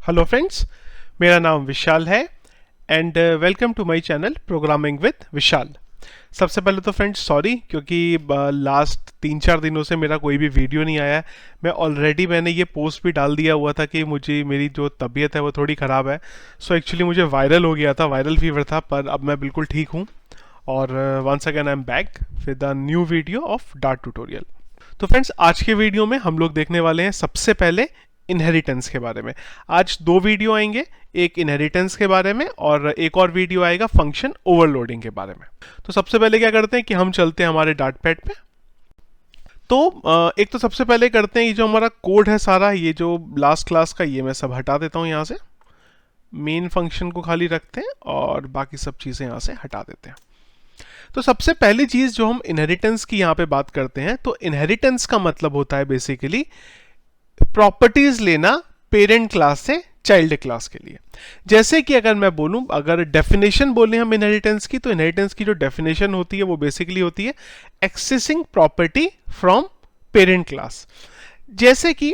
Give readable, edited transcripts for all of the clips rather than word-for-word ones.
Hello friends, मेरा नाम विशाल है and welcome to my channel programming with Vishal. सबसे पहले तो फ्रेंड्स सॉरी, क्योंकि लास्ट 3-4 दिनों से मेरा कोई भी वीडियो नहीं आया है। मैंने ये पोस्ट भी डाल दिया हुआ था कि मुझे मेरी जो तबीयत है वो थोड़ी ख़राब है। सो एक्चुअली मुझे वायरल हो गया था, वायरल फीवर था, पर अब मैं बिल्कुल ठीक हूँ और once again I am back with a new video of Dart tutorial. तो फ्रेंड्स, आज के वीडियो में हम लोग देखने वाले हैं सबसे पहले इनहेरिटेंस के बारे में। आज 2 वीडियो आएंगे, एक इनहेरिटेंस के बारे में और एक और वीडियो आएगा फंक्शन ओवरलोडिंग के बारे में। तो सबसे पहले क्या करते हैं कि हम चलते हैं हमारे डार्ट पैड पे। तो एक तो सबसे पहले करते हैं, ये जो हमारा कोड है सारा, ये जो लास्ट क्लास का, ये मैं सब हटा देता हूँ यहाँ से। मेन फंक्शन को खाली रखते हैं और बाकी सब चीज़ें यहाँ से हटा देते हैं। तो सबसे पहली चीज़ जो हम इनहेरिटेंस की यहाँ पे बात करते हैं, तो इनहेरिटेंस का मतलब होता है बेसिकली प्रॉपर्टीज लेना पेरेंट क्लास से चाइल्ड क्लास के लिए। जैसे कि अगर मैं बोलूं, अगर डेफिनेशन बोले हम इनहेरिटेंस की, तो इनहेरिटेंस की जो डेफिनेशन होती है वो बेसिकली होती है accessing property from parent class. जैसे कि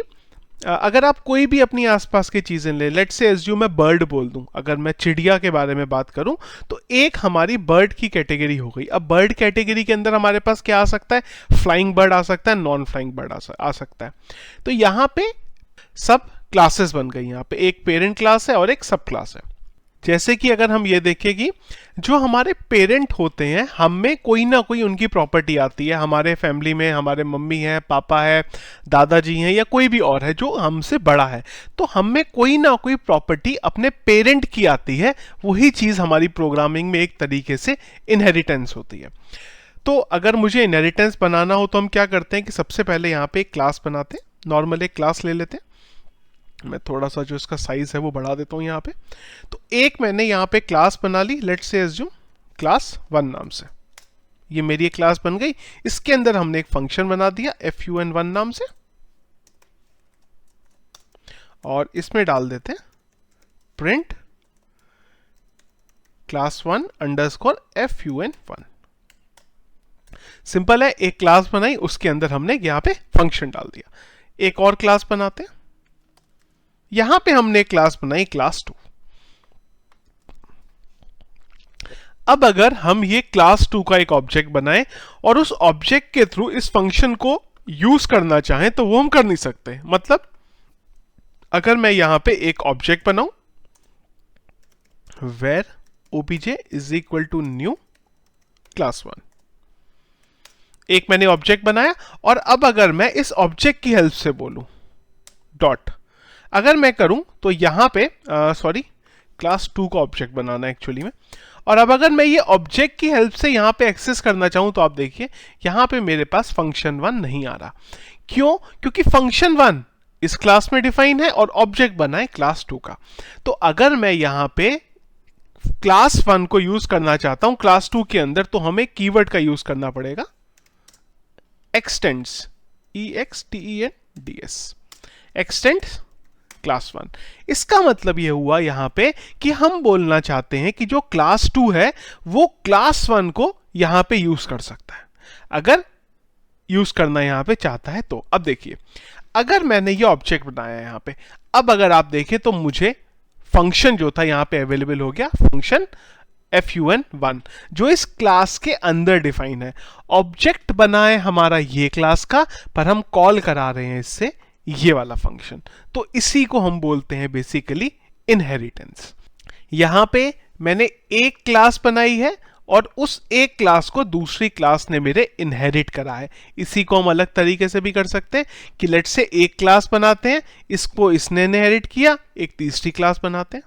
अगर आप कोई भी अपनी आसपास की चीजें ले, लेट्स से एज्यूम मैं बर्ड बोल दूं, अगर मैं चिड़िया के बारे में बात करूं, तो एक हमारी बर्ड की कैटेगरी हो गई। अब बर्ड कैटेगरी के अंदर हमारे पास क्या आ सकता है? फ्लाइंग बर्ड आ सकता है, नॉन फ्लाइंग बर्ड आ सकता है। तो यहां पे सब क्लासेस बन गई। यहां पे एक पेरेंट क्लास है और एक सब क्लास है। जैसे कि अगर हम ये देखें कि जो हमारे पेरेंट होते हैं, हम में कोई ना कोई उनकी प्रॉपर्टी आती है। हमारे फैमिली में हमारे मम्मी है, पापा है, दादाजी हैं या कोई भी और है जो हमसे बड़ा है, तो हम में कोई ना कोई प्रॉपर्टी अपने पेरेंट की आती है। वही चीज़ हमारी प्रोग्रामिंग में एक तरीके से इनहेरिटेंस होती है। तो अगर मुझे इनहेरिटेंस बनाना हो तो हम क्या करते हैं कि सबसे पहले यहाँ पे एक क्लास बनाते हैं। नॉर्मल एक क्लास ले लेते हैं। मैं थोड़ा सा जो इसका साइज है वो बढ़ा देता हूँ यहाँ पे। तो एक मैंने यहाँ पे क्लास बना ली, लेट्स से एज्यूम क्लास 1 नाम से। ये मेरी एक क्लास बन गई। इसके अंदर हमने एक फंक्शन बना दिया fun1 नाम से, और इसमें डाल देते हैं print class 1 underscore fun1। Simple है, एक क्लास बनाई, उसके अंदर हमने यहाँ पे फंक्शन डाल दिया। एक और क्लास बनाते हैं। यहां पे हमने क्लास बनाई क्लास 2। अब अगर हम ये क्लास 2 का एक ऑब्जेक्ट बनाएं और उस ऑब्जेक्ट के थ्रू इस फंक्शन को यूज करना चाहें, तो वो हम कर नहीं सकते। मतलब अगर मैं यहां पे एक ऑब्जेक्ट बनाऊं, where obj is equal to new class 1, एक मैंने ऑब्जेक्ट बनाया, और अब अगर मैं इस ऑब्जेक्ट की हेल्प से बोलूं डॉट, अगर मैं करूं तो यहां पे सॉरी, क्लास 2 का ऑब्जेक्ट बनाना है एक्चुअली में। और अब अगर मैं ये ऑब्जेक्ट की हेल्प से यहां पे एक्सेस करना चाहूं, तो आप देखिए यहां पे मेरे पास फंक्शन 1 नहीं आ रहा। क्यों? क्योंकि फंक्शन 1 इस क्लास में डिफाइन है और ऑब्जेक्ट बना है क्लास 2 का। तो अगर मैं यहां पे क्लास 1 को यूज करना चाहता हूं क्लास 2 के अंदर, तो हमें कीवर्ड का यूज करना पड़ेगा एक्सटेंड्स, EXTENDS, एक्सटेंड्स क्लास 1। इसका मतलब यह हुआ यहां पे कि हम बोलना चाहते हैं कि जो क्लास 2 है वो क्लास 1 को यहां पे यूज कर सकता है, अगर यूज करना यहां पे चाहता है तो। अब देखिए, अगर मैंने ये ऑब्जेक्ट बनाया यहां पे, अब अगर आप देखें तो मुझे फंक्शन जो था यहां पे अवेलेबल हो गया, फंक्शन fun1, जो इस क्लास के अंदर डिफाइन है। ऑब्जेक्ट बना है हमारा ये क्लास का, पर हम कॉल करा रहे हैं इससे ये वाला फंक्शन। तो इसी को हम बोलते हैं बेसिकली इनहेरिटेंस। यहां पे मैंने एक क्लास बनाई है और उस एक क्लास को दूसरी क्लास ने मेरे इनहेरिट करा है। इसी को हम अलग तरीके से भी कर सकते हैं कि लेट से एक क्लास बनाते हैं, इसको इसने इनहेरिट किया, एक तीसरी क्लास बनाते हैं,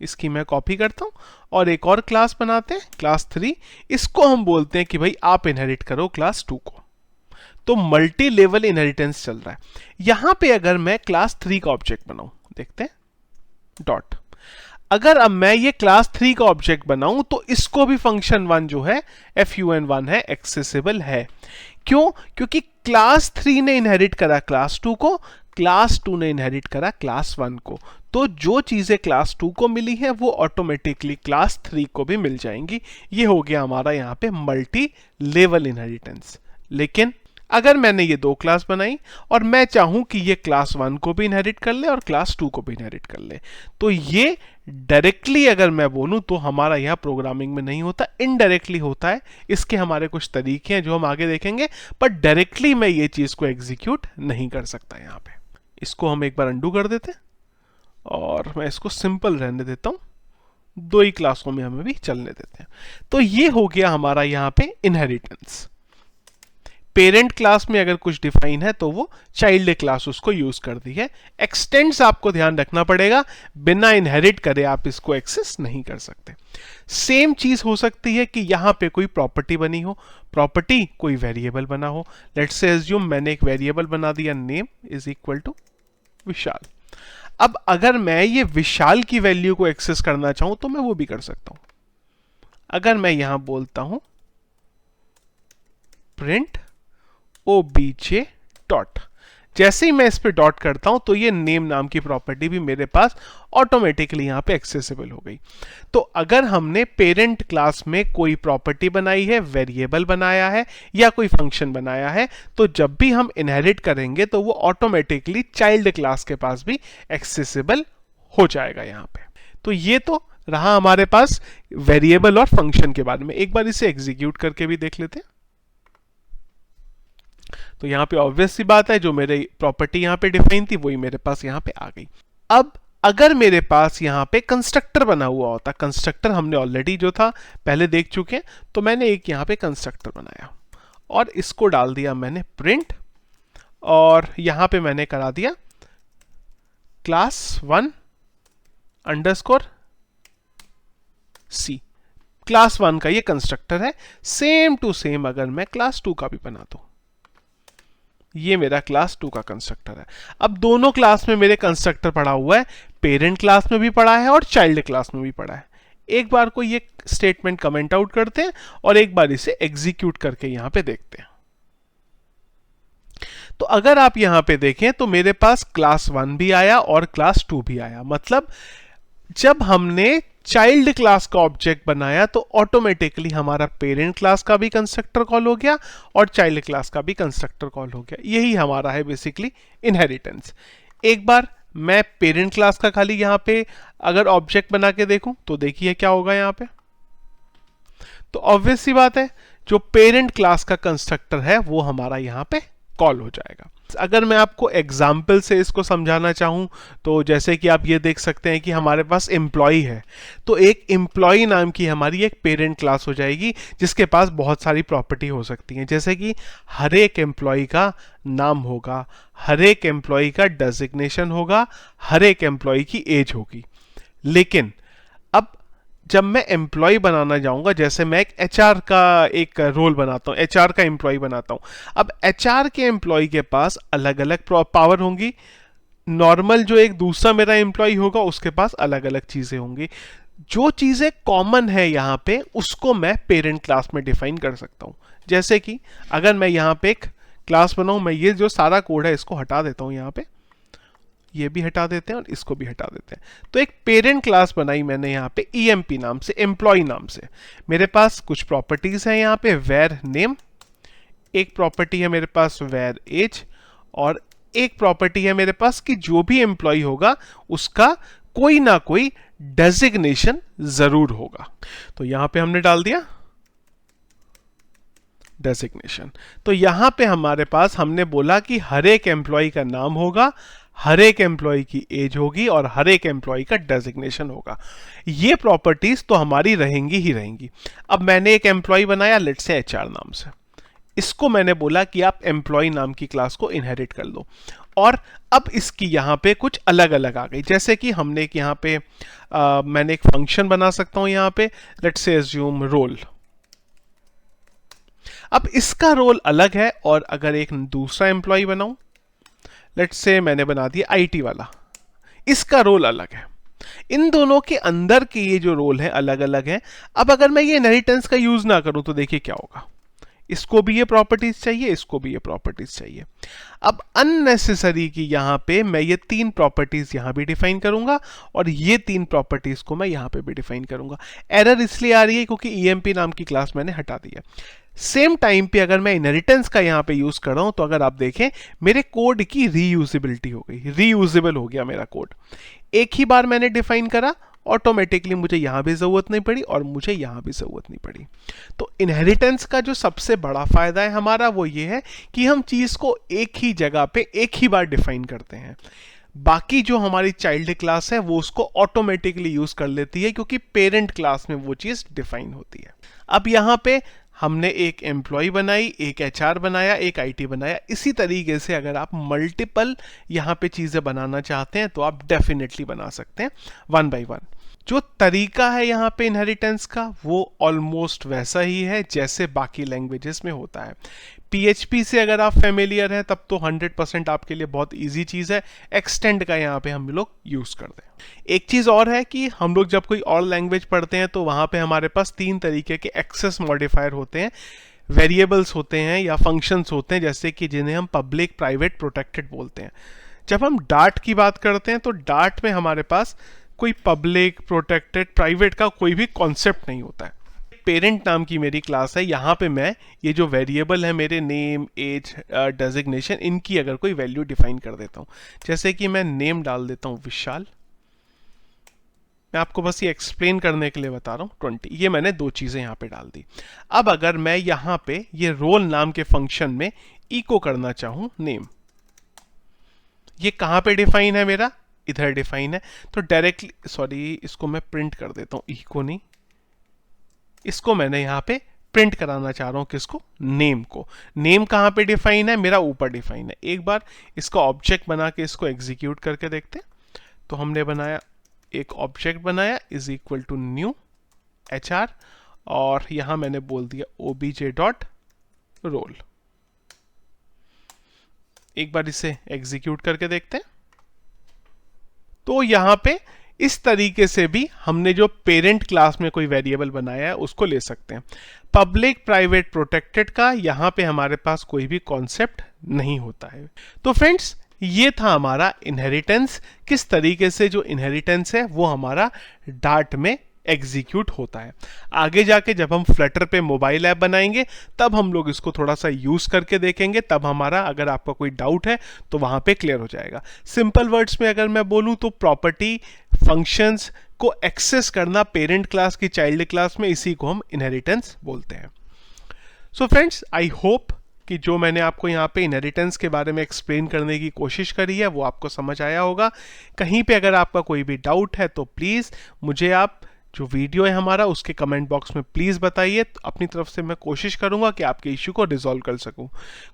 इसकी मैं कॉपी करता हूं, और एक और क्लास बनाते हैं क्लास 3, इसको हम बोलते हैं कि भाई आप इनहेरिट करो क्लास 2 को। तो मल्टी लेवल इनहेरिटेंस चल रहा है। यहां पे अगर मैं क्लास 3 का ऑब्जेक्ट बनाऊं, देखते हैं डॉट, अगर अब मैं ये क्लास 3 का ऑब्जेक्ट बनाऊं तो इसको भी फंक्शन 1 जो है fun1 है, एक्सेसिबल है। क्यों? क्योंकि क्लास 3 ने इनहेरिट करा क्लास 2 को, क्लास 2 ने इनहेरिट करा क्लास 1 को। तो जो चीजें क्लास 2 को मिली है वो ऑटोमेटिकली क्लास 3 को भी मिल जाएंगी। ये हो गया हमारा यहाँ पे मल्टी लेवल इनहेरिटेंस। लेकिन अगर मैंने ये दो क्लास बनाई और मैं चाहूं कि ये क्लास 1 को भी इनहेरिट कर ले और क्लास 2 को भी इनहेरिट कर ले, तो ये डायरेक्टली अगर मैं बोलूं तो हमारा यह प्रोग्रामिंग में नहीं होता, इनडायरेक्टली होता है। इसके हमारे कुछ तरीके हैं जो हम आगे देखेंगे, पर डायरेक्टली मैं ये चीज को एग्जीक्यूट नहीं कर सकता। यहां पे इसको हम एक बार अंडू कर देते हैं और मैं इसको सिंपल रहने देता हूं, दो ही क्लासों में हमें भी चलने देते हैं। तो ये हो गया हमारा यहां पे इनहेरिटेंस। पेरेंट क्लास में अगर कुछ डिफाइन है तो वो चाइल्ड क्लास उसको यूज कर दी है। एक्सटेंड्स आपको ध्यान रखना पड़ेगा, बिना इनहेरिट करे आप इसको एक्सेस नहीं कर सकते। सेम चीज हो सकती है कि यहां पे कोई प्रॉपर्टी बनी हो, प्रॉपर्टी कोई वेरिएबल बना हो। लेट्स से एज्यूम मैंने एक वेरिएबल बना दिया नेम इज इक्वल टू विशाल। अब अगर मैं ये विशाल की वैल्यू को एक्सेस करना चाहूं तो मैं वो भी कर सकता हूं। अगर मैं यहां बोलता हूं प्रिंट obj डॉट, जैसे ही मैं इस पे डॉट करता हूं तो ये नेम नाम की प्रॉपर्टी भी मेरे पास ऑटोमेटिकली यहां पे एक्सेसिबल हो गई। तो अगर हमने पेरेंट क्लास में कोई प्रॉपर्टी बनाई है, वेरिएबल बनाया है या कोई फंक्शन बनाया है, तो जब भी हम इनहेरिट करेंगे तो वो ऑटोमेटिकली चाइल्ड क्लास के पास भी एक्सेसिबल हो जाएगा यहां पे। तो ये तो रहा हमारे पास वेरिएबल और फंक्शन के बारे में। एक बार इसे एग्जीक्यूट करके भी देख लेते हैं। तो यहां पे ऑब्वियस सी बात है, जो मेरे प्रॉपर्टी यहां पे डिफाइन थी वही मेरे पास यहां पे आ गई। अब अगर मेरे पास यहां पे कंस्ट्रक्टर बना हुआ होता, कंस्ट्रक्टर हमने ऑलरेडी जो था पहले देख चुके हैं, तो मैंने एक यहां पे कंस्ट्रक्टर बनाया और इसको डाल दिया मैंने प्रिंट, और यहां पे मैंने करा दिया क्लास 1 अंडरस्कोर सी। क्लास 1 का ये कंस्ट्रक्टर है। सेम टू सेम अगर मैं क्लास 2 का भी बना दूं, ये मेरा क्लास 2 का कंस्ट्रक्टर है। अब दोनों क्लास में मेरे कंस्ट्रक्टर पड़ा हुआ है, पेरेंट क्लास में भी पड़ा है और चाइल्ड क्लास में भी पड़ा है। एक बार को ये स्टेटमेंट कमेंट आउट करते हैं और एक बार इसे एग्जीक्यूट करके यहां पे देखते हैं। तो अगर आप यहां पे देखें तो मेरे पास क्लास 1 भी आया और क्लास 2 भी आया। मतलब जब हमने चाइल्ड क्लास का ऑब्जेक्ट बनाया तो ऑटोमेटिकली हमारा पेरेंट क्लास का भी कंस्ट्रक्टर कॉल हो गया और चाइल्ड क्लास का भी कंस्ट्रक्टर कॉल हो गया। यही हमारा है बेसिकली इनहेरिटेंस। एक बार मैं पेरेंट क्लास का खाली यहां पे अगर ऑब्जेक्ट बना के देखूं तो देखिए क्या होगा यहां पे। तो ऑब्वियस सी बात है, जो पेरेंट क्लास का कंस्ट्रक्टर है वो हमारा यहां पे कॉल हो जाएगा। अगर मैं आपको एग्जाम्पल से इसको समझाना चाहूं तो जैसे कि आप ये देख सकते हैं कि हमारे पास एम्प्लॉय है, तो एक एम्प्लॉय नाम की हमारी एक पेरेंट क्लास हो जाएगी जिसके पास बहुत सारी प्रॉपर्टी हो सकती हैं, जैसे कि हर एक एम्प्लॉय का नाम होगा, हर एक एम्प्लॉय का डेजिग्नेशन होगा, हर एक एम्प्लॉय की एज होगी। लेकिन अब जब मैं एम्प्लॉय बनाना जाऊंगा, जैसे मैं एक एचआर का एक रोल बनाता हूं, एचआर का एम्प्लॉय बनाता हूं, अब एचआर के एम्प्लॉय के पास अलग अलग पावर होंगी। नॉर्मल जो एक दूसरा मेरा एम्प्लॉय होगा उसके पास अलग अलग चीजें होंगी। जो चीजें कॉमन है यहां पे उसको मैं पेरेंट क्लास में डिफाइन कर सकता हूं। जैसे कि अगर मैं यहां पे एक क्लास बनाऊं, मैं ये जो सारा कोड है इसको हटा देता हूं, यहां पे ये भी हटा देते हैं और इसको भी हटा देते हैं। तो एक पेरेंट क्लास बनाई मैंने यहाँ पे EMP नाम से, एम्प्लॉय नाम से। मेरे पास कुछ प्रॉपर्टीज हैं यहाँ पे, वेर नेम, एक प्रॉपर्टी है मेरे पास वेर एज, और एक प्रॉपर्टी है मेरे पास कि जो भी एम्प्लॉय होगा उसका कोई ना कोई डेजिग्नेशन जरूर होगा। तो यहां पे हमने डाल दिया डेजिग्नेशन। तो यहां पे हमारे पास हमने बोला कि हर एक एम्प्लॉय का नाम होगा, हर एक एम्प्लॉय की एज होगी और हर एक एम्प्लॉय का डेजिग्नेशन होगा। ये प्रॉपर्टीज तो हमारी रहेंगी ही रहेंगी। अब मैंने एक एम्प्लॉय बनाया लेट्स से एचआर नाम से, इसको मैंने बोला कि आप एम्प्लॉय नाम की क्लास को इनहेरिट कर लो, और अब इसकी यहां पे कुछ अलग अलग आ गई। जैसे कि हमने एक यहां पे मैंने एक फंक्शन बना सकता हूं यहां पे, लेट्स से एज्यूम रोल। अब इसका रोल अलग है, और अगर एक दूसरा एम्प्लॉय बनाऊं, लेट्स से मैंने बना दिया आईटी वाला, इसका रोल अलग है। इन दोनों के अंदर के ये जो रोल है अलग अलग है। अब अगर मैं ये इनहेरिटेंस का यूज ना करूं तो देखिए क्या होगा, इसको भी ये प्रॉपर्टीज चाहिए, इसको भी ये प्रॉपर्टीज चाहिए। अब अननेसेसरी की यहां पे मैं ये तीन प्रॉपर्टीज यहां भी डिफाइन करूंगा और ये तीन प्रॉपर्टीज को मैं यहां पे भी डिफाइन करूंगा। एरर इसलिए आ रही है क्योंकि EMP नाम की क्लास मैंने हटा दी है। सेम टाइम पे अगर मैं इनहेरिटेंस का यहाँ पे यूज कर रहा हूं तो अगर आप देखें मेरे कोड की रीयूजेबिलिटी हो गई, रीयूजेबल हो गया मेरा कोड। एक ही बार मैंने डिफाइन करा, ऑटोमेटिकली मुझे यहां भी जरूरत नहीं पड़ी और मुझे यहां भी जरूरत नहीं पड़ी। तो इनहेरिटेंस का जो सबसे बड़ा फायदा है हमारा वो ये है कि हम चीज को एक ही जगह पे एक ही बार डिफाइन करते हैं। बाकी जो हमारी चाइल्ड क्लास है वो उसको ऑटोमेटिकली यूज कर लेती है क्योंकि पेरेंट क्लास में वो चीज डिफाइन होती है। अब यहां पे हमने एक एम्प्लॉय बनाई, एक एचआर बनाया, एक आईटी बनाया। इसी तरीके से अगर आप मल्टीपल यहाँ पे चीजें बनाना चाहते हैं तो आप डेफिनेटली बना सकते हैं वन बाय वन। जो तरीका है यहाँ पे इनहेरिटेंस का वो ऑलमोस्ट वैसा ही है जैसे बाकी लैंग्वेजेस में होता है। PHP से अगर आप फेमिलियर हैं तब तो 100% आपके लिए बहुत इजी चीज़ है। एक्सटेंड का यहाँ पे हम लोग यूज़ करते हैं। एक चीज़ और है कि हम लोग जब कोई और लैंग्वेज पढ़ते हैं तो वहाँ पे हमारे पास 3 तरीके के एक्सेस मॉडिफायर होते हैं, वेरिएबल्स होते हैं या फंक्शंस होते हैं, जैसे कि जिन्हें हम पब्लिक, प्राइवेट, प्रोटेक्टेड बोलते हैं। जब हम डार्ट की बात करते हैं तो डार्ट में हमारे पास कोई पब्लिक, प्रोटेक्टेड, प्राइवेट का कोई भी कॉन्सेप्ट नहीं होता है। पेरेंट नाम की मेरी क्लास है, यहाँ पे मैं ये जो वेरिएबल है मेरे नेम, एज, डेजिग्नेशन, इनकी अगर कोई वैल्यू डिफाइन कर देता हूँ, जैसे कि मैं नेम डाल देता हूँ विशाल। मैं आपको बस ये एक्सप्लेन करने के लिए बता रहा हूँ 20, ये मैंने 2 चीज़ें यहाँ पे डाल दी। अब अगर मैं यहाँ पे ये रोल नाम के फंक्शन में इको करना चाहूँ नेम, ये कहाँ पे डिफाइन है मेरा, इधर डिफाइन है। तो डायरेक्टली, सॉरी इसको मैं प्रिंट कर देता हूँ, इको नहीं, इसको मैंने यहाँ पे प्रिंट कराना चाह रहा हूँ, किसको, नेम को। नेम कहाँ पे डिफाइन है मेरा, ऊपर डिफाइन है। एक बार इसका ऑब्जेक्ट बना के इसको एग्जीक्यूट करके देखते हैं। तो हमने बनाया, एक ऑब्जेक्ट बनाया is equal to new HR और यहां मैंने बोल दिया obj.roll। एक बार इसे एग्जीक्यूट करके देखते हैं। तो यहां पे इस तरीके से भी हमने जो पेरेंट क्लास में कोई वेरिएबल बनाया है उसको ले सकते हैं। पब्लिक, प्राइवेट, प्रोटेक्टेड का यहां पे हमारे पास कोई भी कॉन्सेप्ट नहीं होता है। तो फ्रेंड्स, ये था हमारा इनहेरिटेंस। किस तरीके से जो इनहेरिटेंस है वो हमारा डार्ट में एग्जीक्यूट होता है। आगे जाके जब हम फ्लटर पे मोबाइल ऐप बनाएंगे तब हम लोग इसको थोड़ा सा यूज करके देखेंगे, तब हमारा, अगर आपका कोई डाउट है तो वहां पे क्लियर हो जाएगा। सिंपल वर्ड्स में अगर मैं बोलूं तो प्रॉपर्टी, फंक्शंस को एक्सेस करना पेरेंट क्लास की चाइल्ड क्लास में, इसी को हम इनहेरिटेंस बोलते हैं। सो फ्रेंड्स, आई होप कि जो मैंने आपको यहाँ पे इनहेरिटेंस के बारे में एक्सप्लेन करने की कोशिश करी है वो आपको समझ आया होगा। कहीं पे अगर आपका कोई भी डाउट है तो प्लीज़ मुझे आप जो वीडियो है हमारा उसके कमेंट बॉक्स में प्लीज़ बताइए। अपनी तरफ से मैं कोशिश करूंगा कि आपके इशू को रिजॉल्व कर सकूं।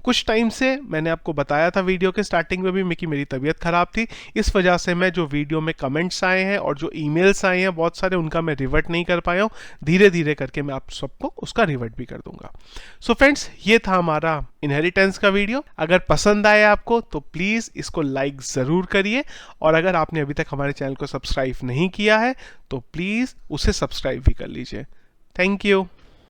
कुछ टाइम से मैंने आपको बताया था वीडियो के स्टार्टिंग में भी कि मेरी तबीयत ख़राब थी, इस वजह से मैं जो वीडियो में कमेंट्स आए हैं और जो ईमेल्स आए हैं बहुत सारे, उनका मैं रिवर्ट नहीं कर पाया हूँ। धीरे धीरे करके मैं आप सबको उसका रिवर्ट भी कर दूंगा। सो फ्रेंड्स, ये था हमारा इनहेरिटेंस का वीडियो। अगर पसंद आए आपको तो प्लीज़ इसको लाइक ज़रूर करिए, और अगर आपने अभी तक हमारे चैनल को सब्सक्राइब नहीं किया है तो प्लीज़ उसे सब्सक्राइब भी कर लीजिए। Thank you.